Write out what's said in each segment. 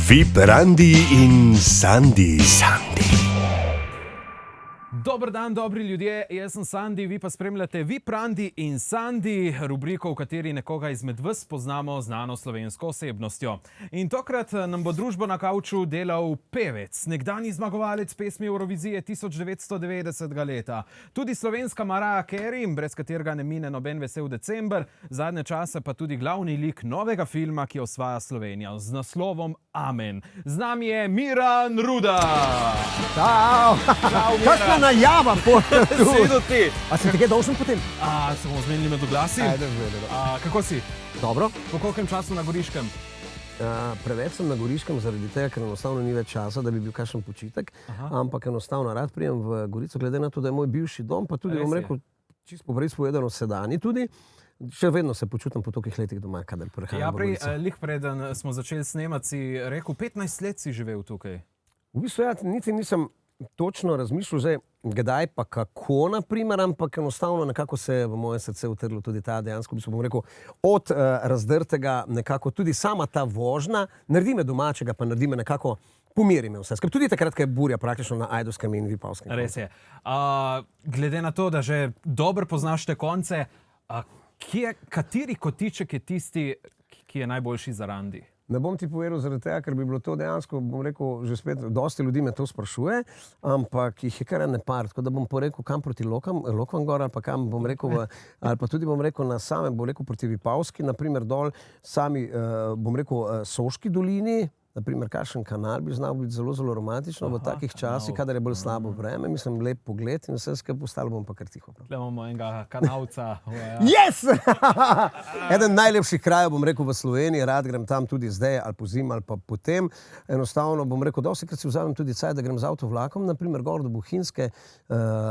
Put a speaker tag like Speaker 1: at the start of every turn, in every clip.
Speaker 1: VIP Randi in Sandi.
Speaker 2: Dober dan, dobri ljudje, jaz sem Sandi, vi pa spremljate VIP Randi in Sandi, rubriko, v kateri nekoga izmed vas poznamo znano slovensko osebnostjo. In tokrat nam bo družbo na kavču delal pevec, nekdanji zmagovalec pesmi Eurovizije 1990 leta. Tudi slovenska Mariah Carey, brez katerega ne mine noben vesel december, zadnje čase pa tudi glavni lik novega filma, ki osvaja Slovenijo, z naslovom Amen. Z nami je Miran Ruda.
Speaker 3: Čau! Kakšna najava tu?
Speaker 2: Sedo ti.
Speaker 3: A si nekaj dolžen potem?
Speaker 2: Se bomo zmenili med oglasi?
Speaker 3: Ajde.
Speaker 2: Kako si?
Speaker 3: Dobro.
Speaker 2: Po kolkem času na Goriškem?
Speaker 3: Preveč sem na Goriškem zaradi tega, ker enostavno ni več časa, da bi bil kakšen počitek. Ampak enostavno rad prijem v Gorico, glede na to, da je moj bivši dom, pa tudi, bom rekel, čisto povrej povedano, sedanji tudi. Še vedno se počutim po tolikih letih doma, kadar prihajam v Gorico.
Speaker 2: Lih preden smo začeli snemati, si rekel, 15 let si živel tukaj.
Speaker 3: V bistvu ja, niti nisem točno razmišljal zdaj, kdaj pa kako, naprimer, ampak enostavno nekako se je v moje srce utrlo tudi ta dejansko, bom rekel, od razdrtega nekako tudi sama ta vožnja, naredi me domačega, pa naredi me nekako, pomiri me vse. Tudi takrat, ko je burja praktično na Ajdovskem in Vipavskem.
Speaker 2: Res je. Glede na to, da že dobro poznaš te konce, kateri kotiček je tisti, ki je najboljši za Randi?
Speaker 3: Ne bom ti povedal zaradi tega, ker bi bilo to dejansko, bom rekel, že spet, dosti ljudi me to sprašuje, ampak jih je kar ene par, tako da bom porekel kam proti Lokvam gor, ali pa kam, bom rekel, ali pa tudi, bom rekel, na samem, bom rekel, proti Vipavski, naprimer dol, sami, bom rekel, Soški dolini, naprimer, kakšen kanal bi znal biti zelo, zelo romantično v takih časih, kadar je bolj slabo vreme, mislim, lep pogled in vse skupaj, ostalo bom pa kar tiho.
Speaker 2: Tukaj imamo enega kanalca.
Speaker 3: Yes! Eden najlepših krajev, bom rekel, v Sloveniji, rad grem tam tudi zdaj, ali po zim, ali pa potem. Enostavno, bom rekel, dostikrat si vzamem tudi cajt, da grem z avtovlakom, naprimer gor do Bohinjske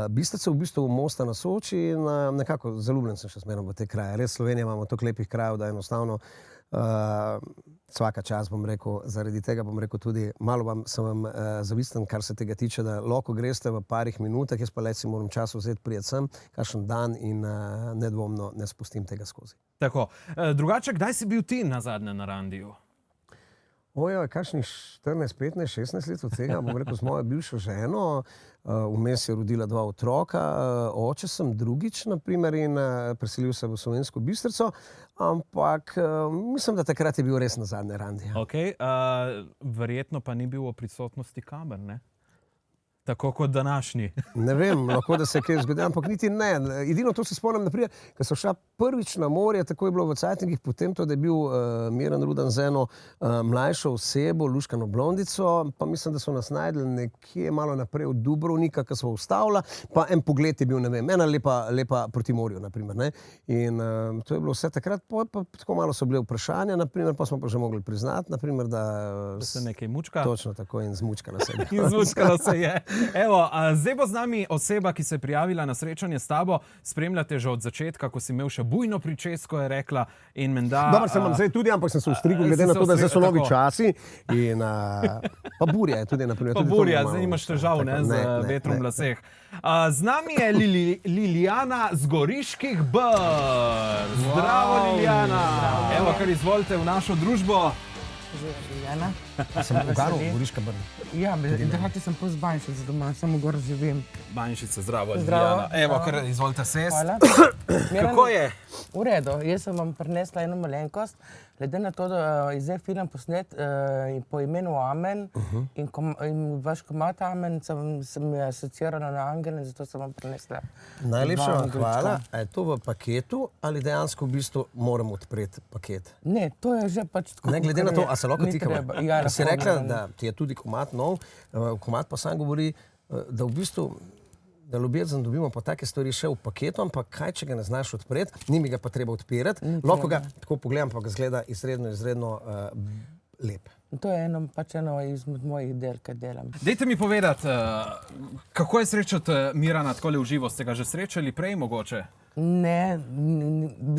Speaker 3: Bistrice, v bistvu Mosta na Soči in nekako zaljubljen sem še zmeraj v te kraje. Res Slovenija imamo toliko lepih krajev, da enostavno vsaka čas, bom rekel, zaradi tega, bom rekel, tudi malo sem vam zavisten, kar se tega tiče, da lahko greste v parih minutah, jaz pa le si moram čas vzeti prijeti sem, kakšen dan in nedvomno ne spustim tega skozi.
Speaker 2: Tako. Drugače, kdaj si bil ti nazadnje na Randiju?
Speaker 3: Ojoj, kakšnih 14, 15, 16 let od tega, bom rekel, z mojo bivšo ženo, vmes je rodila 2 otroka, oče sem drugič, naprimer, in preselil se v Slovensko Bistrico, ampak mislim, da takrat je bil res nazadnje Randi.
Speaker 2: Ok, verjetno pa ni bil v prisotnosti kamer, ne? Tako kot današnji.
Speaker 3: Ne vem, lahko da se je kaj zgodilo, ampak niti ne. Edino to se spomnim, naprimer, ko so šla prvič na morje, tako je bilo v cajtnikih, potem to, da je bil Miran Rudan z eno mlajšo osebo, luškano blondico, pa mislim, da so nas najdli nekje malo naprej od Dubrovnika, ko smo ustavila, pa en pogled je bil, ne vem, ena lepa proti morju, naprimer, ne. In to je bilo vse takrat, pa tako malo so bile vprašanja, naprimer, pa smo pa že mogli priznati, naprimer, da
Speaker 2: se nekaj mučka.
Speaker 3: Točno tako in zmučkala se je.
Speaker 2: In zmučkala se je. Evo, zdaj bo z nami oseba, ki se je prijavila na srečanje s tabo. Spremljate že od začetka, ko si imel še bujno pričesko, je rekla, in menda...
Speaker 3: Dobro, sem vam zdaj tudi, ampak sem se ustrigel, glede na to, da zdaj so novi časi. In pa burja je tudi, naprimer.
Speaker 2: Pa burja, zdaj nimaš težav, ne, z vetrom v laseh. Z nami je Lilijana z Goriških Brd. Zdravo, Lilijana. Evo, kar izvolite v našo družbo.
Speaker 4: Lilijana.
Speaker 3: Sem v Garu, Goriška Brda.
Speaker 4: Ja, drugače sem pol z Banjšice doma, samo gor živim.
Speaker 2: Banjšice, zdravo, Lilijana. Evo, kar izvolite sest.
Speaker 4: Hvala.
Speaker 2: Kako je?
Speaker 4: V redu, jaz sem vam prinesla eno malenkost, glede na to, da je zdaj film posnet po imenu Amen in vaš komad Amen sem je asociirala na angele, zato sem vam prinesla.
Speaker 3: Najlepša vam hvala. A je to v paketu ali dejansko v bistvu moram odpreti paket?
Speaker 4: Ne, to je že pač tako.
Speaker 3: Ne, glede na to, a se lahko tikamo?
Speaker 4: Ja,
Speaker 3: si rekla, da ti je tudi komad nov, komad pa sam govori, da v bistvu da ljubezen dobimo pa take stvari še v paketu, ampak kaj, če ga ne znaš odpreti, ni mi ga pa treba odpirati, lahko ga tako pogledam, pa ga zgleda izredno lep.
Speaker 4: To je pač eno izmed mojih del, kaj delam.
Speaker 2: Dajte mi povedati, kako je srečati Mirana takole v živo? Ste ga že srečali prej mogoče?
Speaker 4: Ne,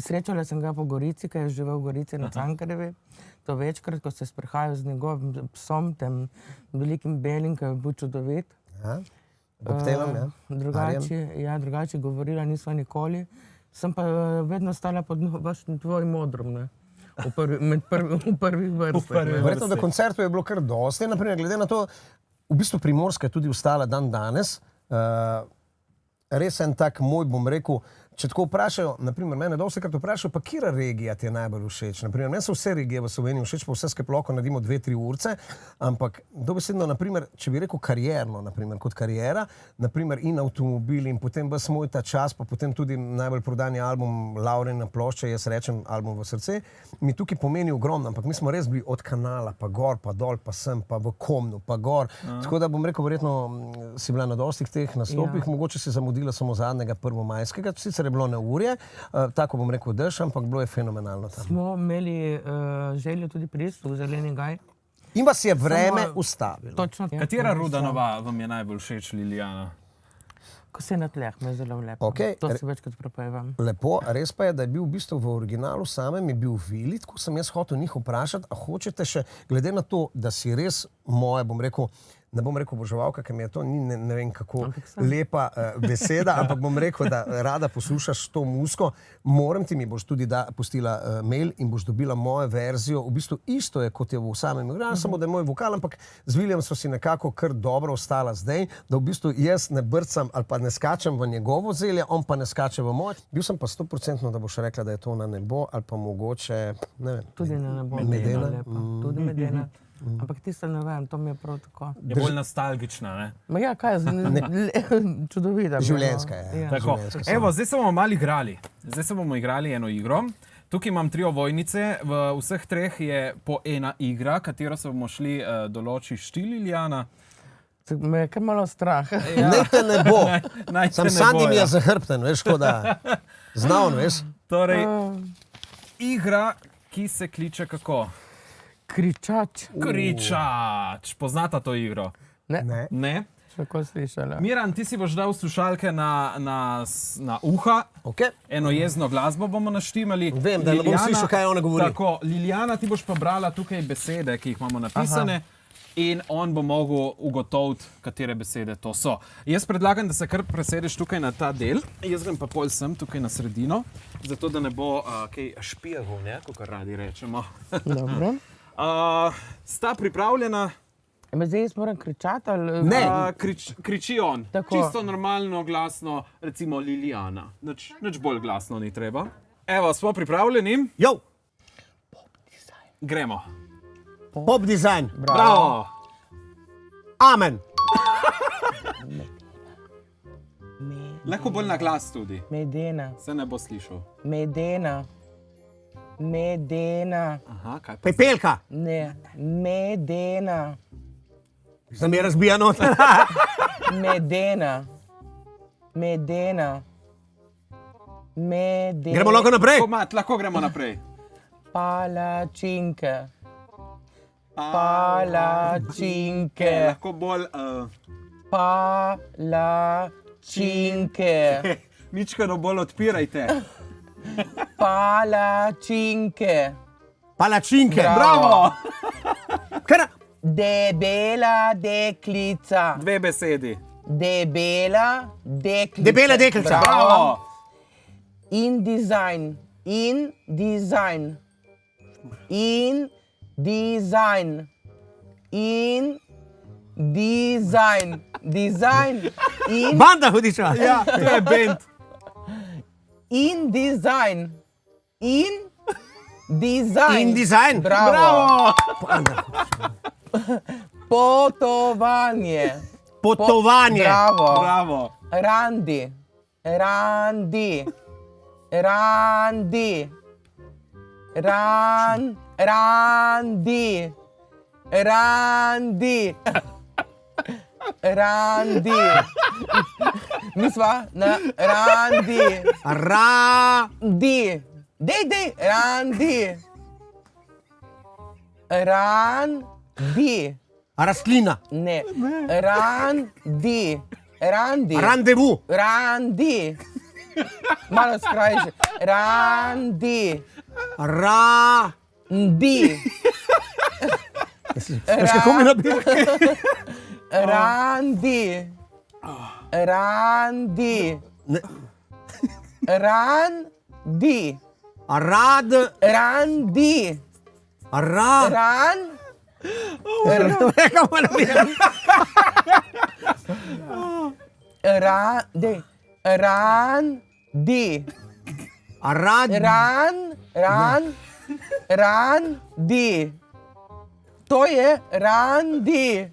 Speaker 4: srečala sem ga po Gorici, ker je živel v Gorici na Cankarjevi. To večkrat, ko se sprehajal z njegovim psom, tem velikim belim, ki je bil čudovit.
Speaker 3: Bobtelom, ja?
Speaker 4: Drugače govorila nisva nikoli. Sem pa vedno stala pod tvojim modrom, ne. v prvih vrstah.
Speaker 3: Verjetno, da koncertov je bilo kar dosti. Naprimer, glede na to, v bistvu Primorska je tudi ostala dan danes. Res en tak moj, bom rekel, če tako vprašajo, naprimer, mene dostikrat vprašajo, pa katera regija ti je najbolj všeč? Naprimer, meni so vse regije v Sloveniji všeč, pa vse skupaj lahko naredimo 2-3 urce, ampak dobesedno, naprimer, če bi rekel karierno, naprimer, kot kariera, naprimer in avtomobili in potem ves moj ta čas, pa potem tudi najbolj prodani album Laurina plošča, jaz rečem album v srce, mi tukaj pomeni ogromno, ampak mi smo res bili od Kanala, pa gor, pa dol, pa sem, pa v Komnu, pa gor. Tako da bom rekel, verjetno si bila na dostih teh nastopih, mogoče si zamudila samo zadnjega prvomajskega, sicer je bilo neurje, tako bom rekel dež, ampak bilo je fenomenalno tam.
Speaker 4: Smo imeli željo tudi priti v Zeleni gaj.
Speaker 3: In vas je vreme ustavilo.
Speaker 4: Točno.
Speaker 2: Katera Rudanova vam je najbolj všeč, Lilijana?
Speaker 4: Ko se na tleh, me je zelo lepo.
Speaker 3: Okej.
Speaker 4: To si večkrat prepevam.
Speaker 3: Lepo, res pa je, da je bil v bistvu v originalu samem, je bil Vili, tako sem jaz hotel njih vprašati, a hočete še, glede na to, da si res moja, bom rekel, ne bom rekel oboževalka, ker mi je to ni ne vem kako lepa beseda, ampak bom rekel, da rada poslušaš to muziko, moram ti, mi boš tudi pustila mail in boš dobila mojo verzijo, v bistvu isto je, kot je v samem igranju, samo da je moj vokal, ampak z Vilijem so si nekako kar dobro ostala zdaj, da v bistvu jaz ne brcam ali pa ne skačem v njegovo zelje, on pa ne skače v moj. Bil sem pa 100%, da boš rekla, da je to na nebo ali pa mogoče, ne vem.
Speaker 4: Tudi na nebo.
Speaker 3: Medena.
Speaker 4: Tudi Medena. Ampak tisto ne vem, to mi je prav tako.
Speaker 2: Je bolj nostalgična, ne?
Speaker 4: Ma ja, kaj je, čudovita.
Speaker 3: Življenjska je.
Speaker 2: Tako, evo, zdaj se bomo malo igrali. Zdaj se bomo igrali eno igro. Tukaj imam 3 ovojnice, v vseh 3 je po ena igra, katero se bomo šli določiš ti, Lilijana.
Speaker 4: Me je kar malo strah.
Speaker 3: Naj te ne bo.
Speaker 2: Naj te
Speaker 3: Sam
Speaker 2: ne
Speaker 3: Sandi
Speaker 2: bo,
Speaker 3: mi je
Speaker 2: ja.
Speaker 3: zahrbten, veš, ko da znavn, veš.
Speaker 2: Torej, igra, ki se kliče kako?
Speaker 4: Kričač.
Speaker 2: Kričač. Poznata to igro?
Speaker 3: Ne.
Speaker 2: Ne?
Speaker 4: Še ko slišala.
Speaker 2: Miran, ti si boš dal slušalke na uha.
Speaker 3: Ok.
Speaker 2: Eno jezno glasbo bomo naštimali.
Speaker 3: Vem, da ne bom slišal, kaj ona govori.
Speaker 2: Tako, Lilijana, ti boš pa brala tukaj besede, ki jih imamo napisane. In on bo mogel ugotoviti, katere besede to so. Jaz predlagam, da se kar presedeš tukaj na ta del. Jaz grem pa pol sem tukaj na sredino, zato da ne bo kaj špijavo, ne, kakor radi rečemo.
Speaker 4: Dobro.
Speaker 2: Sta pripravljena?
Speaker 4: Zdaj jaz moram kričati ali...
Speaker 3: Ne.
Speaker 2: Kriči on.
Speaker 4: Tako.
Speaker 2: Čisto normalno, glasno, recimo Lilijana. Nič bolj glasno ni treba. Evo, smo pripravljeni?
Speaker 3: Jo,
Speaker 2: Gremo.
Speaker 3: pop dizajn.
Speaker 2: Bravo!
Speaker 3: Amen.
Speaker 2: Lahko bolj na glas tudi.
Speaker 4: Medena.
Speaker 2: Se ne bo slišal.
Speaker 4: Medena. Medena.
Speaker 2: Aha, kaj pa?
Speaker 3: Pepelka.
Speaker 4: Ne. Medena.
Speaker 3: Sem je razbija noter.
Speaker 4: Medena. Medena. Medena.
Speaker 3: Gremo lahko naprej.
Speaker 2: Lahko gremo naprej.
Speaker 4: Palačinke. Palačinke.
Speaker 2: Lahko bolj...
Speaker 4: Palačinke.
Speaker 2: Mičkano bolj odpirajte.
Speaker 4: Palačinke.
Speaker 3: Palačinke.
Speaker 4: Bravo.
Speaker 3: Kar...
Speaker 4: Debela deklica.
Speaker 2: 2 besedi.
Speaker 4: Debela deklica.
Speaker 3: Debela deklica.
Speaker 2: Bravo!
Speaker 4: In dizajn. In dizajn. In dizajn. In dizajn. Dizajn. In
Speaker 3: Banda hudiča.
Speaker 2: Ja, to je band.
Speaker 4: in dizajn. In dizajn.
Speaker 3: In dizajn.
Speaker 4: Bravo. Potovanje.
Speaker 3: Potovanje.
Speaker 4: Bravo.
Speaker 2: Bravo.
Speaker 4: Randi. Randi. Randi. Randi. Randi. Randi. Mi sva na Randi. Di. Dej. Randi. Randi.
Speaker 3: Rastlina.
Speaker 4: Ne. Randi. Randi.
Speaker 3: Randevu.
Speaker 4: Randi. Malo skrajše. Randi. Di.
Speaker 3: Veš, kako mi nabija?
Speaker 4: Randi. Randi.
Speaker 3: Ne.
Speaker 4: Randi. Randi. Randi. To je Randi.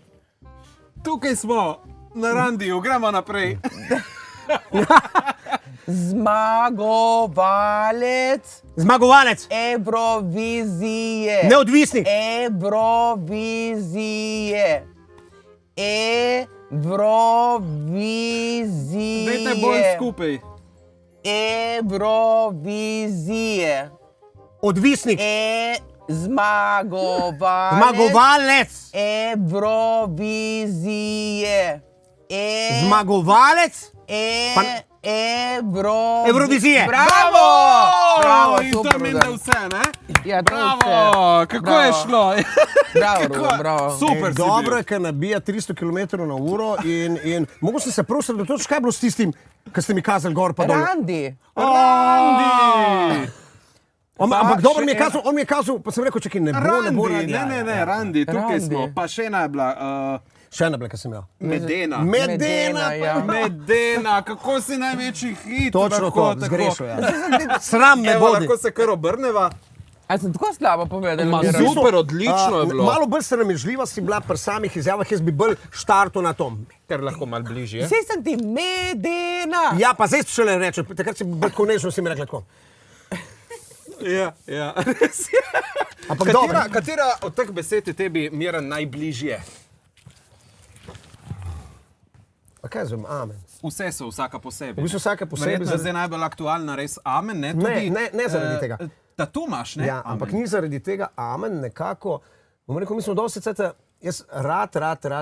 Speaker 2: Tukaj smo, na Randiju, gremo naprej.
Speaker 3: Zmagovalec.
Speaker 4: Evrovizije.
Speaker 3: Neodvisni.
Speaker 4: Evrovizije.
Speaker 2: Dajte bolj skupaj.
Speaker 4: Evrovizije.
Speaker 3: Odvisnik.
Speaker 4: Zmagovalec. Evrovizije.
Speaker 3: Zmagovalec. Evrovizije.
Speaker 4: Bravo,
Speaker 2: in
Speaker 4: super,
Speaker 2: to meni
Speaker 4: Rudar.
Speaker 2: vse, ne?
Speaker 4: Ja, to je vse.
Speaker 2: Bravo, kako je
Speaker 4: Bravo.
Speaker 2: šlo?
Speaker 4: Bravo.
Speaker 2: Super,
Speaker 3: Dobro je, ker nabija 300 km/h in mogo sem se prav sredotočiti, kaj je bilo s tistim, ki ste mi kazali gor pa dol.
Speaker 4: Randi.
Speaker 2: Randi!
Speaker 3: Ampak
Speaker 2: Pa
Speaker 3: dobro
Speaker 2: še
Speaker 3: mi je kazal, on mi je kazal, pa sem rekel, čakaj, ne bo
Speaker 2: Randi, ne, Randi, tukaj
Speaker 4: Randi.
Speaker 2: smo. Pa še ena je bila,
Speaker 3: Še ena bila, ki sem jo.
Speaker 2: Medena.
Speaker 4: Medena, ja.
Speaker 2: Medena, kako si največji hit.
Speaker 3: Točno
Speaker 2: lahko
Speaker 3: to,
Speaker 2: tako.
Speaker 3: zgrešil. Ja. Sram me
Speaker 2: Evo,
Speaker 3: bodi.
Speaker 2: lahko se kar obrneva.
Speaker 4: A sem tako slabo povedal?
Speaker 2: Ma, super, odlično je bilo.
Speaker 3: Malo bolj sramežljiva si bila pri samih izjavah, jaz bi bolj štartal na tom.
Speaker 2: Ker lahko malo bližje.
Speaker 4: Vse sem ti Medena.
Speaker 3: Ja, pa zdaj šele rečem, takrat si bolj konečno si mi rekla tako.
Speaker 2: Ja. Res je.
Speaker 3: Ampak dobro.
Speaker 2: Katera od teh besed je tebi, Miran, najbližje?
Speaker 3: Pa kaj zvem, amen.
Speaker 2: Vse so, vsaka posebej.
Speaker 3: V bistvu vsaka posebej.
Speaker 2: Verjetno je zdaj najbolj aktualna res amen, ne? Tudi,
Speaker 3: Ne zaradi tega.
Speaker 2: Tatu imaš, ne?
Speaker 3: Ja, ampak ni zaradi tega amen nekako, bom rekel, mi smo dosti ceta, jaz rad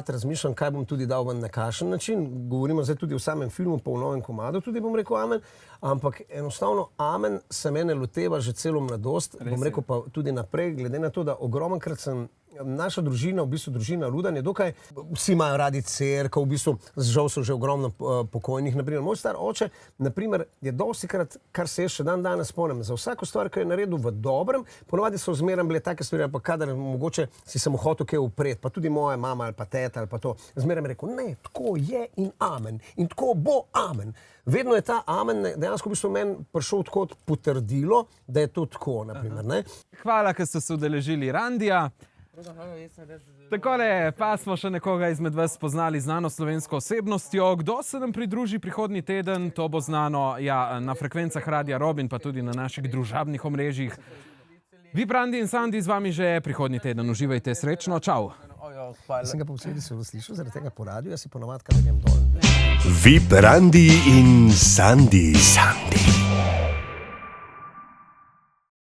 Speaker 3: razmišljam, kaj bom tudi dal ven na kakšen način, govorimo zdaj tudi o samem filmu, pa v novem komadu tudi bom rekel amen, ampak enostavno amen se mene loteva že celo mladost, bom rekel pa tudi naprej, glede na to, da ogromenkrat sem naša družina, v bistvu družina Rudan je dokaj, vsi imajo radi cerkev, v bistvu žal so že ogromno pokojnih, naprimer moj star oče, naprimer je dostikrat, kar se jaz še dan danes spomnim, za vsako stvar, ki je naredil v dobrem, ponovadi so zmeraj bile take stvari, pa kadar mogoče si se mu hotel kaj upret, pa tudi moja mama ali pa teta ali pa to, zmeraj mi rekel, ne, tako je in amen, in tako bo amen. Vedno je ta amen dejansko v bistvu meni prišel tako potrdilo, da je to tako, naprimer, ne.
Speaker 2: Hvala, ker ste se udeležili Randija. Takole pa smo še nekoga izmed vas spoznali znano slovensko osebnostjo. Kdo se nam pridruži prihodnji teden, to bo znano na frekvencah Radia Rob in pa tudi na naših družabnih omrežjih. VIP Randi in Sandi z vami že prihodnji teden. Uživajte, srečno, čau!
Speaker 3: Sem ga pa vsedi se slišal, zaradi tega po radiju, jaz si ponovadi, kadar grem dol.
Speaker 1: VIP Randi in Sandi.